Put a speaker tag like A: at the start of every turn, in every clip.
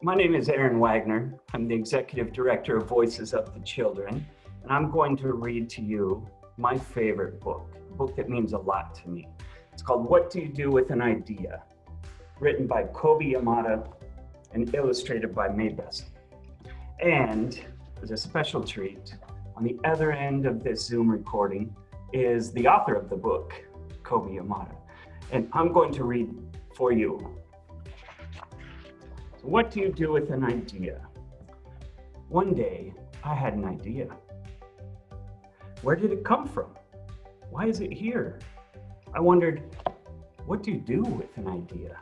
A: My name is Aaron Wagner. I'm the Executive Director of Voices of the Children, and I'm going to read to you my favorite book, a book that means a lot to me. It's called What Do You Do with an Idea? Written by Kobi Yamada and illustrated by Maybest. And as a special treat, on the other end of this Zoom recording is the author of the book, Kobi Yamada. And I'm going to read for you. So what do you do with an idea? One day, I had an idea. Where did it come from? Why is it here? I wondered, what do you do with an idea?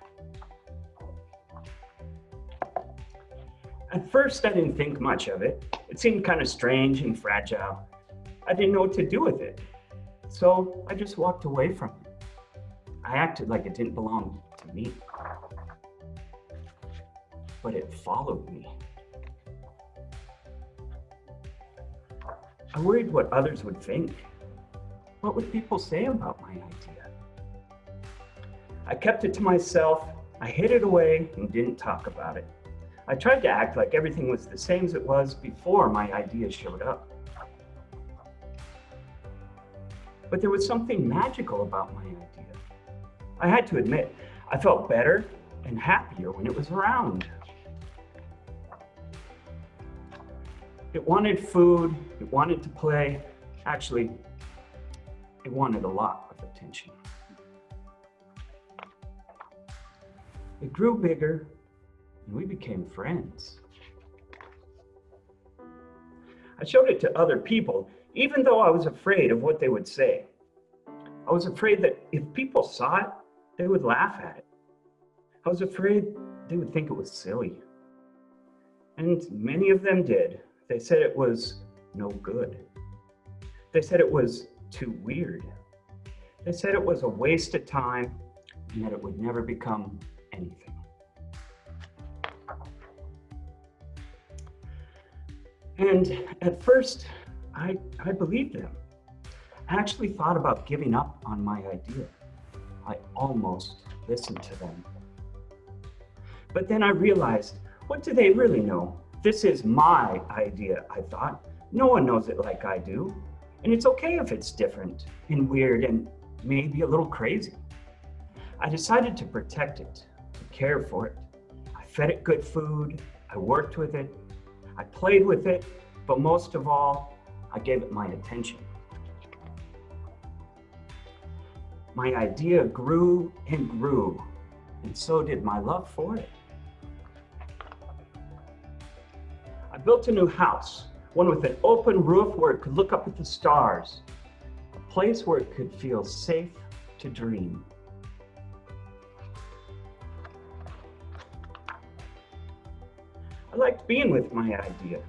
A: At first, I didn't think much of it. It seemed kind of strange and fragile. I didn't know what to do with it. So I just walked away from it. I acted like it didn't belong to me. But it followed me. I worried what others would think. What would people say about my idea? I kept it to myself. I hid it away and didn't talk about it. I tried to act like everything was the same as it was before my idea showed up. But there was something magical about my idea. I had to admit, I felt better and happier when it was around. It wanted food, it wanted to play. Actually, it wanted a lot of attention. It grew bigger, and we became friends. I showed it to other people, even though I was afraid of what they would say. I was afraid that if people saw it, they would laugh at it. I was afraid they would think it was silly. And many of them did. They said it was no good. They said it was too weird. They said it was a waste of time and that it would never become anything. And at first, I believed them. I actually thought about giving up on my idea. I almost listened to them. But then I realized, what do they really know? This is my idea, I thought. No one knows it like I do. And it's okay if it's different and weird and maybe a little crazy. I decided to protect it, to care for it. I fed it good food, I worked with it, I played with it, but most of all, I gave it my attention. My idea grew, and so did my love for it. I built a new house, one with an open roof where it could look up at the stars, a place where it could feel safe to dream. I liked being with my idea.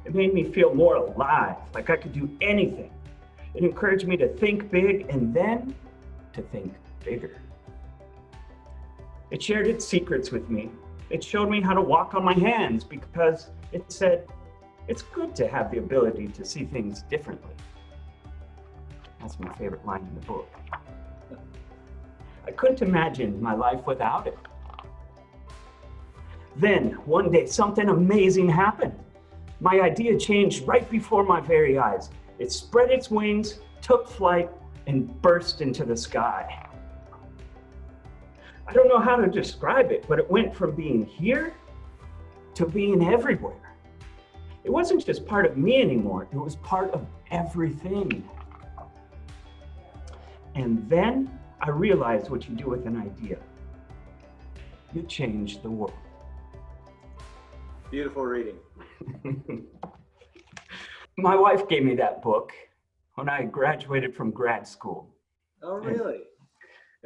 A: It made me feel more alive, like I could do anything. It encouraged me to think big and then to think bigger. It shared its secrets with me. It showed me how to walk on my hands because it said, it's good to have the ability to see things differently. That's my favorite line in the book. I couldn't imagine my life without it. Then, one day, something amazing happened. My idea changed right before my very eyes. It spread its wings, took flight, and burst into the sky. I don't know how to describe it, but it went from being here to being everywhere. It wasn't just part of me anymore, it was part of everything. And then I realized what you do with an idea. You change the world.
B: Beautiful reading.
A: My wife gave me that book when I graduated from grad school.
B: Oh, really?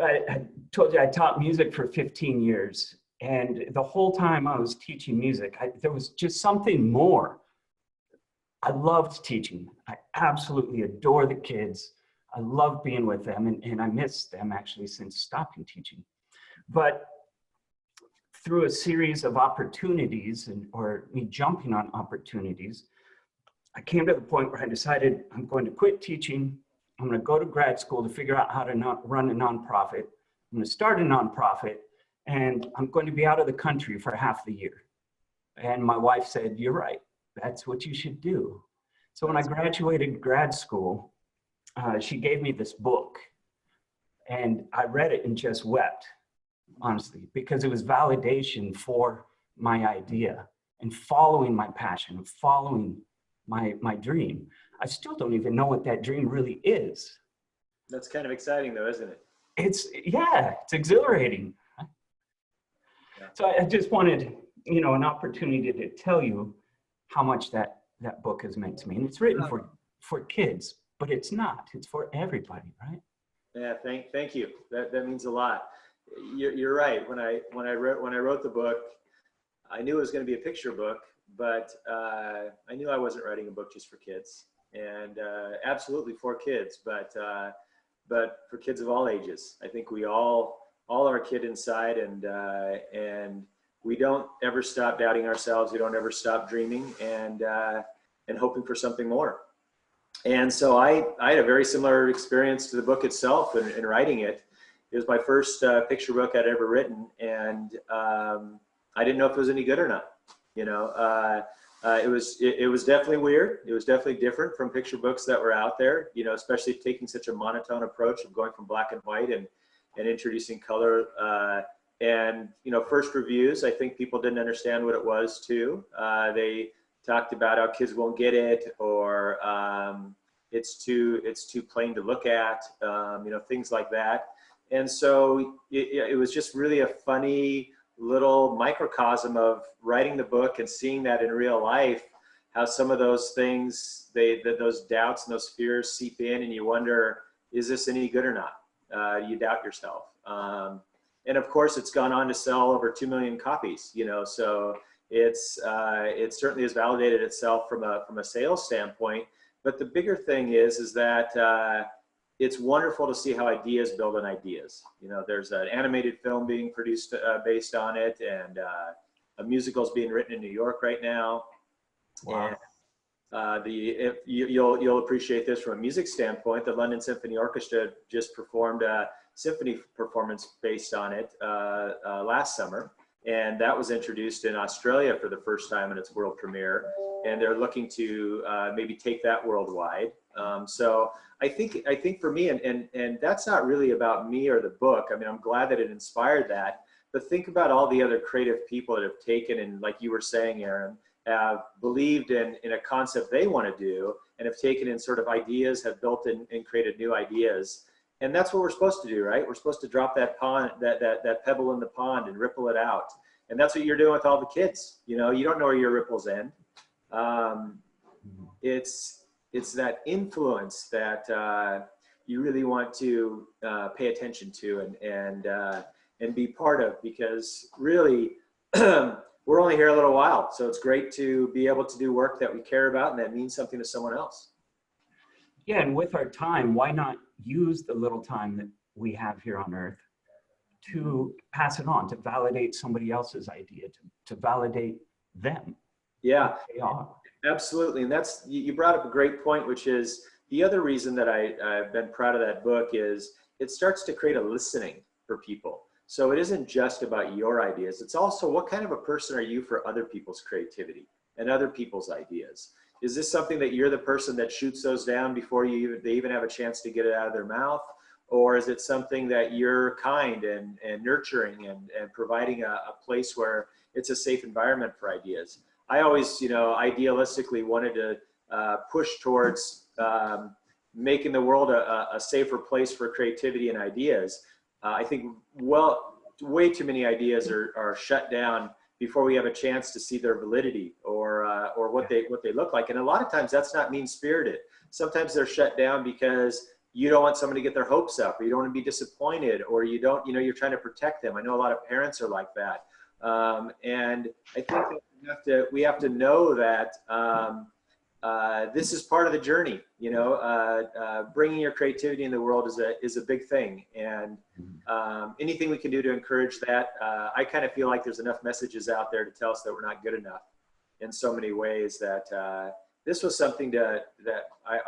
A: I told you I taught music for 15 years. And the whole time I was teaching music, there was just something more. I loved teaching. I absolutely adore the kids. I love being with them, and I miss them actually since stopping teaching. But through a series of opportunities or me jumping on opportunities, I came to the point where I decided I'm going to quit teaching. I'm going to go to grad school to figure out how to run a nonprofit. I'm going to start a nonprofit, and I'm going to be out of the country for half the year. And my wife said, "You're right. That's what you should do." So when I graduated grad school, she gave me this book, and I read it and just wept, honestly, because it was validation for my idea and following my passion, following my dream. I still don't even know what that dream really is.
B: That's kind of exciting though, isn't it?
A: Yeah, it's exhilarating.
B: Yeah.
A: So I just wanted, an opportunity to tell you how much that book has meant to me. And it's written for kids, but it's not. It's for everybody, right?
B: Yeah, thank you. That means a lot. You're right. When I wrote the book, I knew it was going to be a picture book, but I knew I wasn't writing a book just for kids, and absolutely for kids, but for kids of all ages. I think we all are a kid inside, and we don't ever stop doubting ourselves. We don't ever stop dreaming and hoping for something more. And so I had a very similar experience to the book itself in writing it. It was my first picture book I'd ever written, and I didn't know if it was any good or not. It was definitely weird. It was definitely different from picture books that were out there. Especially taking such a monotone approach of going from black and white and introducing color. First reviews, I think people didn't understand what it was too. They talked about how kids won't get it, or it's too plain to look at, things like that. And so it was just really a funny little microcosm of writing the book and seeing that in real life, how some of those things, those doubts and those fears seep in, and you wonder, is this any good or not? You doubt yourself. And of course, it's gone on to sell over 2 million copies, so it certainly has validated itself from a sales standpoint. But the bigger thing is that it's wonderful to see how ideas build on ideas. There's an animated film being produced based on it, and a musical is being written in New York right now.
A: Wow.
B: And you'll appreciate this from a music standpoint. The London Symphony Orchestra just performed a symphony performance based on it last summer. And that was introduced in Australia for the first time in its world premiere. And they're looking to maybe take that worldwide. So I think for me, and that's not really about me or the book. I mean, I'm glad that it inspired that. But think about all the other creative people that have taken, and like you were saying, Aaron, have believed in a concept they want to do, and have taken in sort of ideas, have built in and created new ideas. And that's what we're supposed to do, right? We're supposed to drop that pond, that pebble in the pond, and ripple it out. And that's what you're doing with all the kids. You don't know where your ripples end. It's that influence that you really want to pay attention to and be part of, because really we're only here a little while. So it's great to be able to do work that we care about and that means something to someone else.
A: Yeah, and with our time, why not use the little time that we have here on Earth to pass it on, to validate somebody else's idea, to validate them?
B: Yeah,
A: they are.
B: Absolutely. And you brought up a great point, which is the other reason that I've been proud of that book is it starts to create a listening for people. So it isn't just about your ideas. It's also, what kind of a person are you for other people's creativity and other people's ideas? Is this something that you're the person that shoots those down before they even have a chance to get it out of their mouth? Or is it something that you're kind and nurturing and providing a place where it's a safe environment for ideas? I always, idealistically wanted to push towards making the world a safer place for creativity and ideas. I think, way too many ideas are shut down before we have a chance to see their validity or what they look like. And a lot of times that's not mean-spirited. Sometimes they're shut down because you don't want someone to get their hopes up, or you don't want to be disappointed, or you're trying to protect them. I know a lot of parents are like that. And I think that we have to know that this is part of the journey. Bringing your creativity in the world is a big thing, and anything we can do to encourage that. I kind of feel like there's enough messages out there to tell us that we're not good enough in so many ways, that this was something that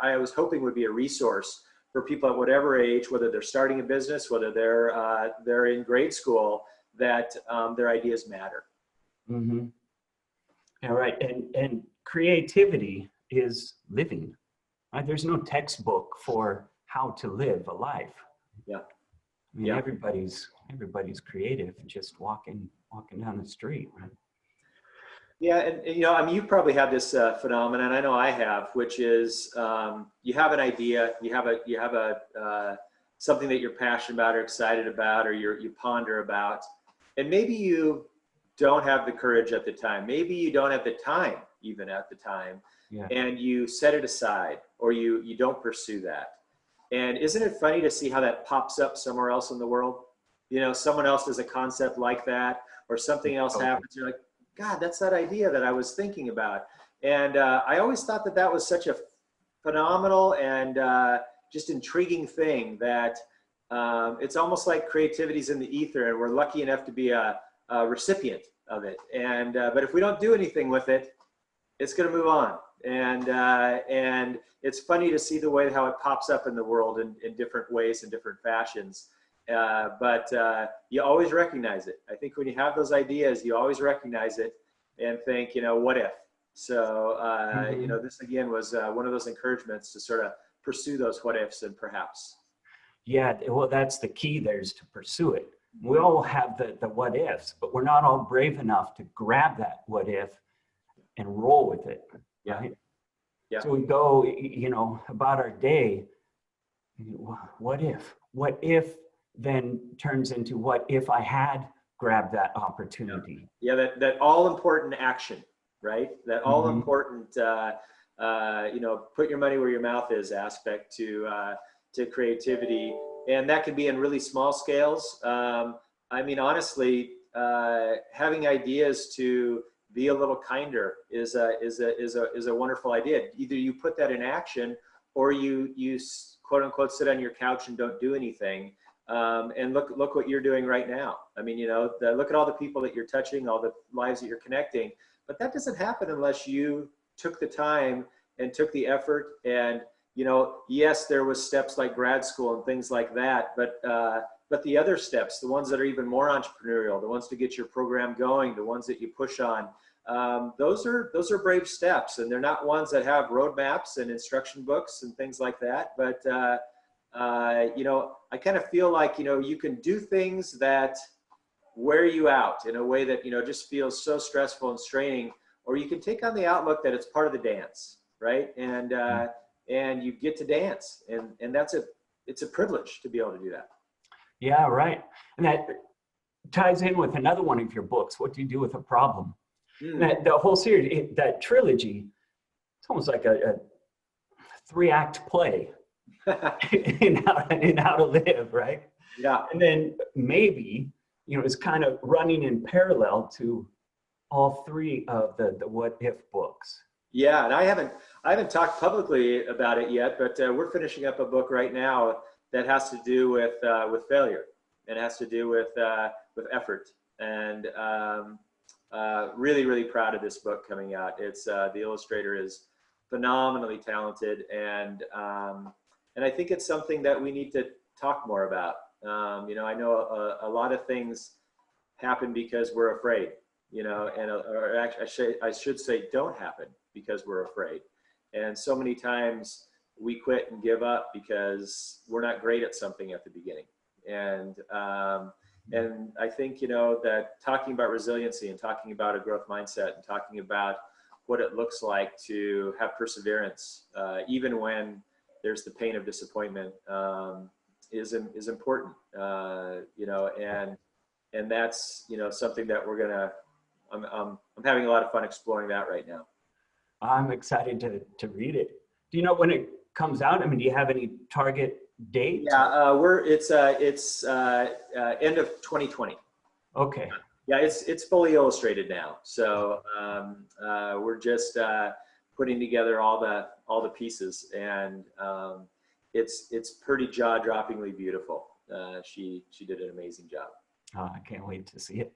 B: I was hoping would be a resource for people at whatever age, whether they're starting a business, whether they're in grade school, that their ideas matter.
A: Mm-hmm. Yeah, right. And creativity is living. Right? There's no textbook for how to live a life.
B: Yeah.
A: I mean,
B: Yeah.
A: everybody's creative, just walking down the street, right?
B: Yeah, and, I mean, you probably have this phenomenon. I know I have, which is you have an idea, you have a something that you're passionate about or excited about, or you ponder about, and maybe you don't have the courage at the time. Maybe you don't have the time even at the time,
A: Yeah.
B: and you set it aside, or you don't pursue that. And isn't it funny to see how that pops up somewhere else in the world? Someone else does a concept like that, or something else
A: Totally.
B: happens. You're like, God, that's that idea that I was thinking about. And I always thought that that was such a phenomenal and just intriguing thing that it's almost like creativity's in the ether, and we're lucky enough to be a recipient of it. And but if we don't do anything with it, it's going to move on. And it's funny to see the way how it pops up in the world in different ways and different fashions. But you always recognize it. I think when you have those ideas, you always recognize it and think, what if? So, this again was one of those encouragements to sort of pursue those what ifs and perhaps.
A: Yeah, well, that's the key there, is to pursue it. We all have the what ifs, but we're not all brave enough to grab that what if and roll with it.
B: Yeah.
A: Right?
B: Yeah.
A: So we go, about our day. What if? What if then turns into what if I had grabbed that opportunity?
B: Yeah, that all important action, right? That all
A: Mhm.
B: important, put your money where your mouth is aspect to creativity, and that can be in really small scales. I mean, honestly, having ideas to be a little kinder is a wonderful idea. Either you put that in action, or you quote unquote sit on your couch and don't do anything. And look what you're doing right now. I mean, look at all the people that you're touching, all the lives that you're connecting. But that doesn't happen unless you took the time and took the effort. And yes, there was steps like grad school and things like that, but the other steps, the ones that are even more entrepreneurial, the ones to get your program going, the ones that you push on, those are brave steps, and they're not ones that have roadmaps and instruction books and things like that. But I kind of feel like you can do things that wear you out in a way that just feels so stressful and straining, or you can take on the outlook that it's part of the dance, right? And you get to dance, and it's a privilege to be able to do that.
A: Yeah, right. And that ties in with another one of your books, What Do You Do with a Problem? That the whole series, that trilogy, it's almost like a 3-act play in how to live, right?
B: Yeah.
A: And then maybe, it's kind of running in parallel to all 3 of the what if books.
B: Yeah, and I haven't talked publicly about it yet, but we're finishing up a book right now that has to do with failure, and has to do with effort. And really, really proud of this book coming out. It's the illustrator is phenomenally talented, and I think it's something that we need to talk more about. I know a lot of things happen because we're afraid, or actually, I should say don't happen because we're afraid. And so many times we quit and give up because we're not great at something at the beginning. And I think, that talking about resiliency and talking about a growth mindset and talking about what it looks like to have perseverance, even when there's the pain of disappointment, is important, and that's, something that I'm having a lot of fun exploring that right now.
A: I'm excited to read it. Do you know when it comes out? I mean, do you have any target date?
B: Yeah, it's end of 2020.
A: Okay.
B: Yeah, it's fully illustrated now. So we're just putting together all the pieces, and it's pretty jaw-droppingly beautiful. She did an amazing job.
A: Oh, I can't wait to see it.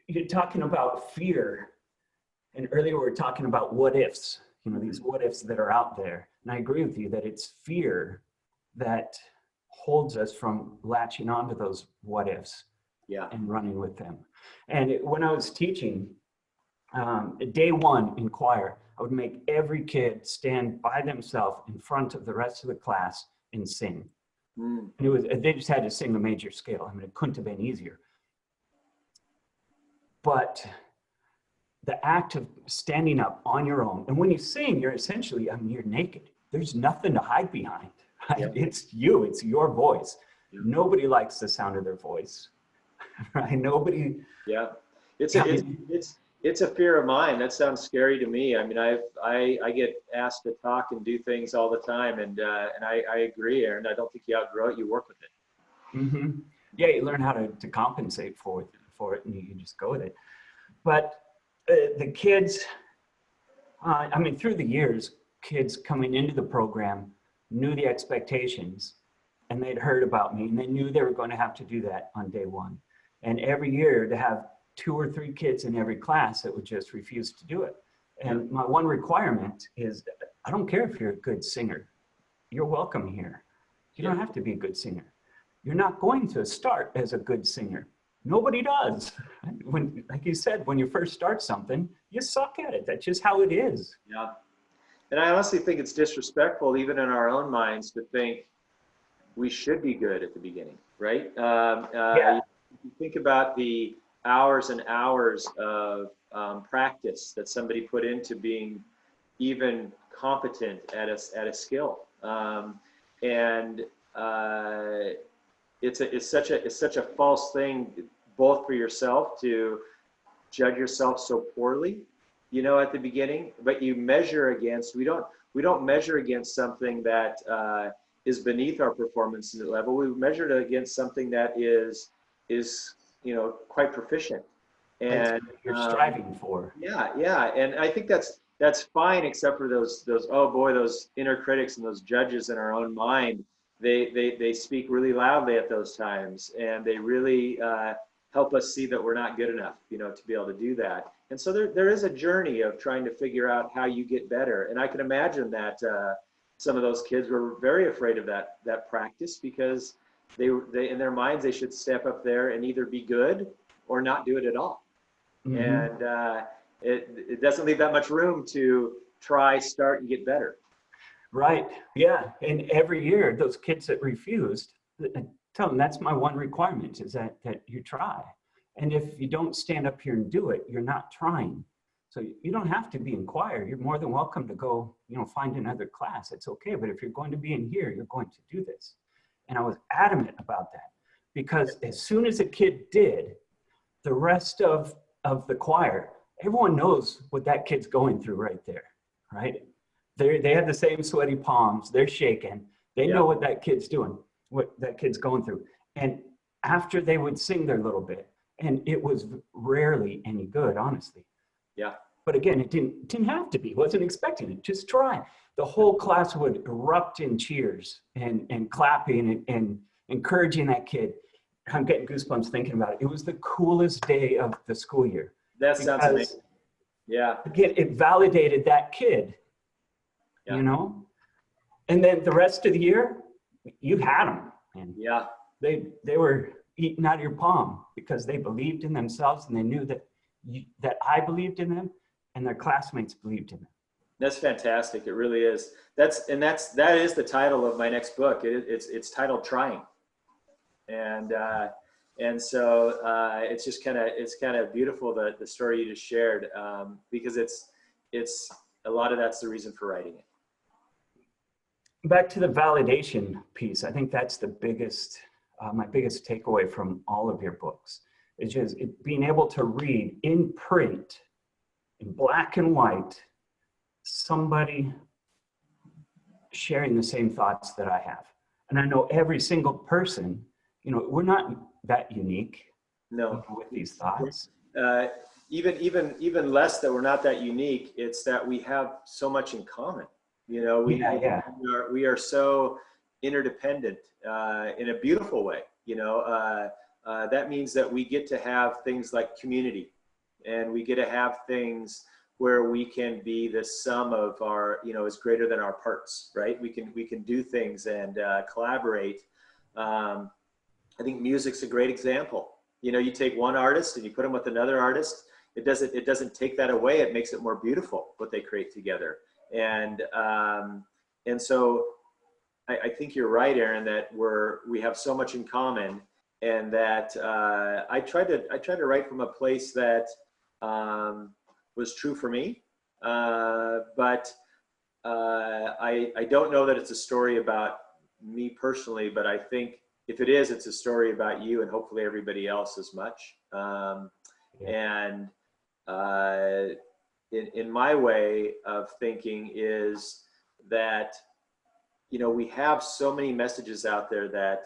A: You're talking about fear, and earlier we were talking about what ifs. These what ifs that are out there, and I agree with you that it's fear that holds us from latching onto those what ifs.
B: Yeah.
A: And running with them. And when I was teaching, Day one in choir, I would make every kid stand by themselves in front of the rest of the class and sing.
B: Mm.
A: And they just had to sing a major scale. I mean, it couldn't have been easier. But the act of standing up on your own, and when you sing, you're essentially, I mean, you're naked. There's nothing to hide behind, right?
B: Yeah.
A: It's you, it's your voice.
B: Yeah.
A: Nobody likes the sound of their voice, right? Nobody.
B: Yeah. It's
A: I
B: a, it's,
A: mean,
B: it's a fear of mine. That sounds scary to me. I mean, I get asked to talk and do things all the time, and I agree, Aaron. I don't think you outgrow it. You work with it.
A: mm-hmm. Yeah, you learn how to compensate for it, and you just go with it. But the kids, I mean, through the years, kids coming into the program knew the expectations, and they'd heard about me, and they knew they were going to have to do that on day one. And every year to have 2 or 3 kids in every class that would just refuse to do it. And my one requirement is, I don't care if you're a good singer, you're welcome here. You don't have to be a good singer. You're not going to start as a good singer. Nobody does. When, like you said, when you first start something, you suck at it. That's just how it is.
B: Yeah. And I honestly think it's disrespectful, even in our own minds, to think we should be good at the beginning, right?
A: Yeah.
B: You think about the hours and hours of practice that somebody put into being even competent at a skill, and it's such a false thing, both for yourself to judge yourself so poorly, you know, at the beginning. But you measure against, we don't measure against something that is beneath our performance level. We measure it against something that is you know, quite proficient, and
A: you're striving for.
B: yeah, and I think that's fine, except for those oh boy, those inner critics and those judges in our own mind. They speak really loudly at those times, and they really help us see that we're not good enough, you know, to be able to do that. And so there is a journey of trying to figure out how you get better. And I can imagine that some of those kids were very afraid of that practice, because they in their minds they should step up there and either be good or not do it at all.
A: Mm-hmm.
B: And it doesn't leave that much room to try, start, and get better.
A: Right. Yeah. And every year, those kids that refused, tell them that's my one requirement, is that you try. And if you don't stand up here and do it, you're not trying. So you don't have to be in choir. You're more than welcome to go, you know, find another class. It's okay. But if you're going to be in here, you're going to do this. And I was adamant about that, because as soon as a kid did, the rest of the choir, everyone knows what that kid's going through right there, right? They have the same sweaty palms. They're shaking. They know what that kid's doing, what that kid's going through. And after they would sing their little bit, and it was rarely any good, honestly.
B: Yeah.
A: But again, it didn't have to be. Wasn't expecting it. Just try. The whole class would erupt in cheers and clapping and encouraging that kid. I'm getting goosebumps thinking about it. It was the coolest day of the school year.
B: That sounds amazing. Yeah.
A: Again, it validated that kid, you know? And then the rest of the year, you had them. And
B: yeah.
A: They were eating out of your palm, because they believed in themselves, and they knew that I believed in them, and their classmates believed in them.
B: That's fantastic. It really is. That is the title of my next book. It's titled Trying. And so it's just kind of beautiful, the story you just shared, because it's a lot of that's the reason for writing it.
A: Back to the validation piece, I think that's the biggest, my biggest takeaway from all of your books, is just being able to read in print, in black and white, somebody sharing the same thoughts that I have. And I know every single person, you know, we're not that unique.
B: No.
A: With these thoughts.
B: Even less that we're not that unique. It's that we have so much in common. You know, we are so interdependent in a beautiful way. You know, that means that we get to have things like community, and we get to have things where we can be the sum of our, you know, is greater than our parts, right? We can do things and collaborate. I think music's a great example. You know, you take one artist and you put them with another artist, it doesn't take that away. It makes it more beautiful what they create together. And so I think you're right, Aaron, that we have so much in common, and that I try to write from a place that was true for me, but I don't know that it's a story about me personally, but I think if it is, it's a story about you and hopefully everybody else as much. And in my way of thinking is that, you know, we have so many messages out there that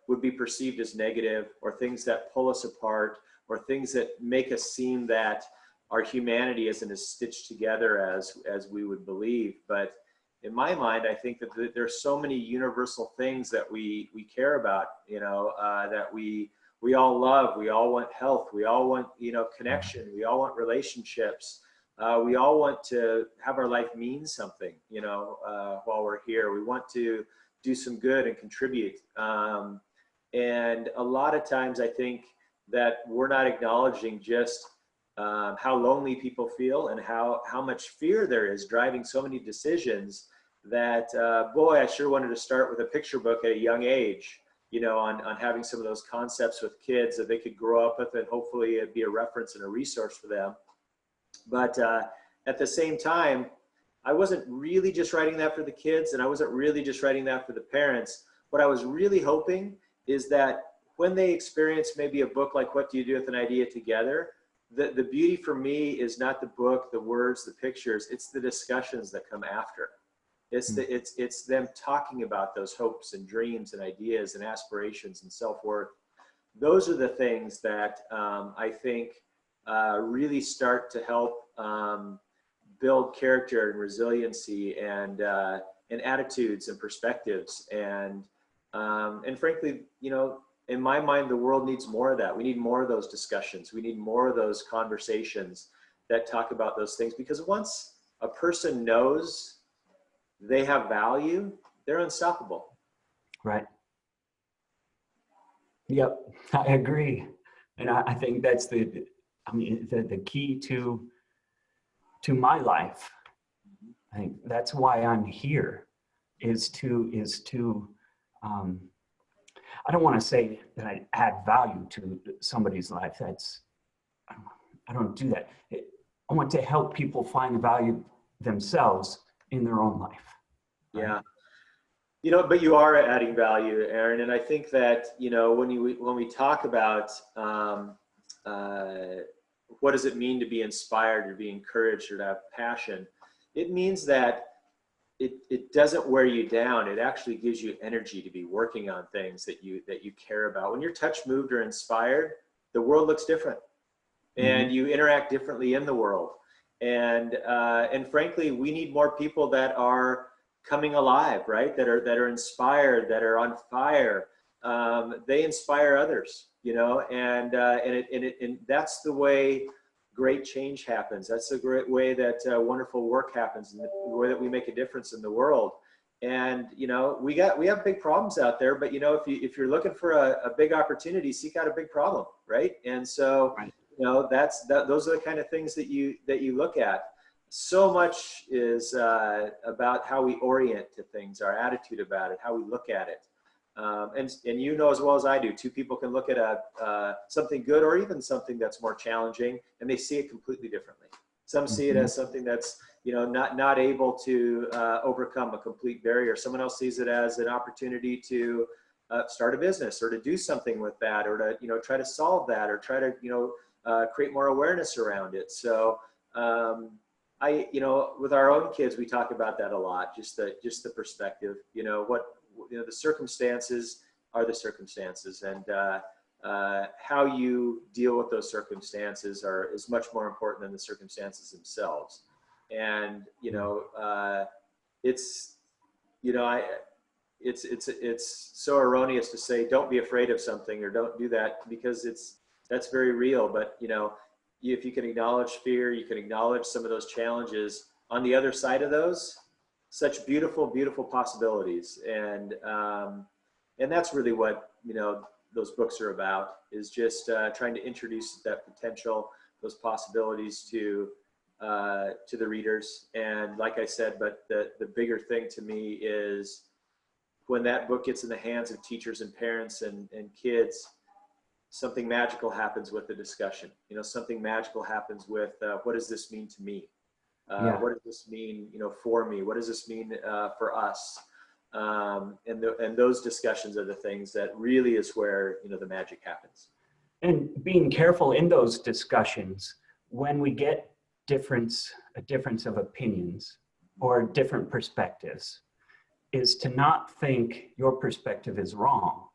B: would be perceived as negative, or things that pull us apart, or things that make us seem that our humanity isn't as stitched together as we would believe. But in my mind, I think that there's so many universal things that we care about, you know, that we all love. We all want health. We all want, you know, connection. We all want relationships. We all want to have our life mean something, you know, while we're here. We want to do some good and contribute. And a lot of times I think that we're not acknowledging just how lonely people feel, and how much fear there is driving so many decisions, that boy, I sure wanted to start with a picture book at a young age, you know, on having some of those concepts with kids that they could grow up with, and hopefully it'd be a reference and a resource for them. But at the same time, I wasn't really just writing that for the kids, and I wasn't really just writing that for the parents. What I was really hoping is that when they experience maybe a book like What Do You Do with an Idea Together, the beauty for me is not the book, the words, the pictures, it's the discussions that come after. It's them talking about those hopes and dreams and ideas and aspirations and self-worth. Those are the things that I think really start to help build character and resiliency, and attitudes and perspectives. And frankly, you know, in my mind, the world needs more of that. We need more of those discussions. We need more of those conversations that talk about those things, because once a person knows they have value, they're unstoppable.
A: Right. Yep, I agree. And I think that's the key to my life. I think that's why I'm here, is to I don't want to say that I add value to somebody's life. I don't do that. I want to help people find the value themselves in their own life.
B: Right? Yeah. You know, but you are adding value, Aaron. And I think that, you know, when we talk about what does it mean to be inspired, or be encouraged, or to have passion, it means that it doesn't wear you down. It actually gives you energy to be working on things that you care about. When you're touched, moved, or inspired, the world looks different, and you interact differently in the world. And frankly, we need more people that are coming alive, right? That are inspired, that are on fire. They inspire others, you know, and that's the way great change happens. That's the great way that wonderful work happens, and the way that we make a difference in the world. And, you know, we have big problems out there, but, you know, if you're looking for a big opportunity, seek out a big problem, right? And so, right. You know, those are the kind of things that you look at. So much is about how we orient to things, our attitude about it, how we look at it. And you know as well as I do, two people can look at something good, or even something that's more challenging, and they see it completely differently. Some see it as something that's, you know, not able to overcome a complete barrier. Someone else sees it as an opportunity to start a business, or to do something with that, or to, you know, try to solve that, or try to, you know, create more awareness around it. So you know, with our own kids, we talk about that a lot, just the perspective, you know, the circumstances are the circumstances, and how you deal with those circumstances is much more important than the circumstances themselves. And, you know, it's so erroneous to say, don't be afraid of something, or don't do that, because that's very real. But, you know, if you can acknowledge fear, you can acknowledge some of those challenges. On the other side of those, such beautiful, beautiful possibilities. And that's really what, you know, those books are about, is just trying to introduce that potential those possibilities to the readers. And like I said, but the bigger thing to me is when that book gets in the hands of teachers and parents and kids, something magical happens with the discussion. You know, something magical happens with what does this mean to me? What does this mean, you know, for me? What does this mean for us? And those discussions are the things that really is where, you know, the magic happens.
A: And being careful in those discussions when we get a difference of opinions or different perspectives, is to not think your perspective is wrong.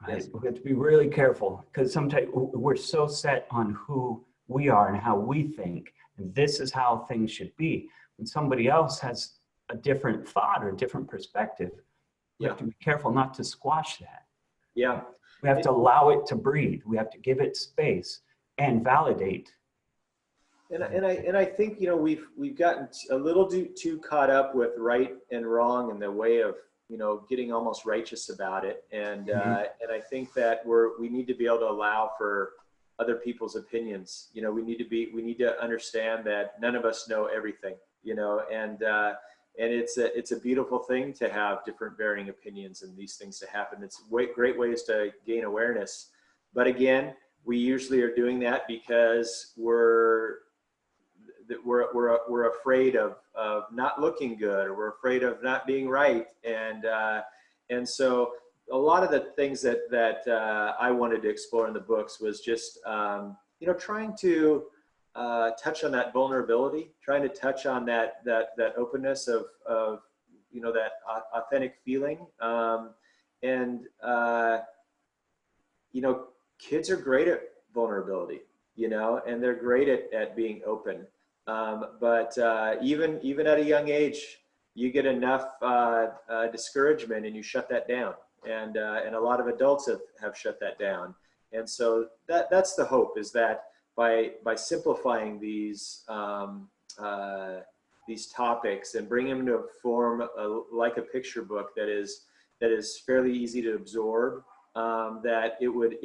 A: Right?
B: Yes.
A: We have to be really careful, because sometimes we're so set on who we are and how we think, and this is how things should be. When somebody else has a different thought or a different perspective, we have to be careful not to squash that.
B: Yeah.
A: We have to allow it to breathe. We have to give it space and validate.
B: And I think, you know, we've gotten a little too caught up with right and wrong and the way of, you know, getting almost righteous about it. And I think that we need to be able to allow for other people's opinions. You know, we need to understand that none of us know everything, you know, and it's a beautiful thing to have different varying opinions and these things to happen. It's great ways to gain awareness. But again, we usually are doing that because we're afraid of not looking good, or we're afraid of not being right. And so a lot of the things that I wanted to explore in the books was just, you know, trying to touch on that vulnerability, trying to touch on that openness of you know, that authentic feeling. You know, kids are great at vulnerability, you know, and they're great at being open. But even at a young age, you get enough discouragement and you shut that down. And a lot of adults have shut that down. And so that's the hope, is that by simplifying these topics and bringing them to a form like a picture book that is fairly easy to absorb, that it would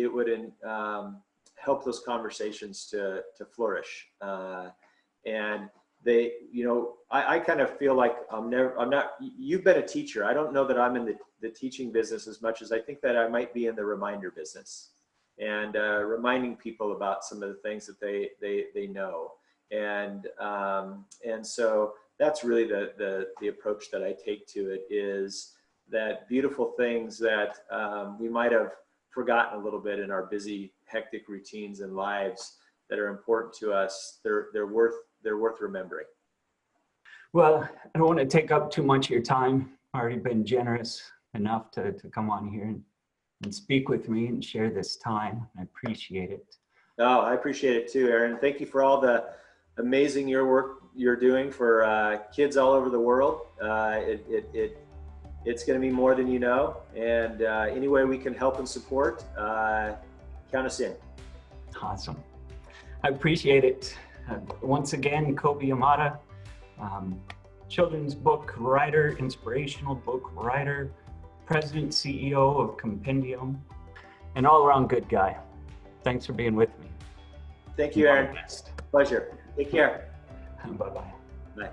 B: help those conversations to flourish. And they, you know, I kind of feel like I'm not, you've been a teacher. I don't know that I'm in the teaching business as much as I think that I might be in the reminder business, and reminding people about some of the things that they know. And so that's really the approach that I take to it, is that beautiful things that we might have forgotten a little bit in our busy, hectic routines and lives that are important to us. They're worth remembering.
A: Well, I don't want to take up too much of your time. I've already been generous enough to come on here and speak with me and share this time. I appreciate it.
B: Oh, I appreciate it too, Aaron. Thank you for all the amazing work you're doing for kids all over the world. It's going to be more than you know. And any way we can help and support, count us in.
A: Awesome. I appreciate it. Once again, Kobi Yamada, children's book writer, inspirational book writer, president, CEO of Compendium, an all-around good guy. Thanks for being with me.
B: Thank you, Aaron. Pleasure. Take care.
A: Bye-bye.
B: Bye.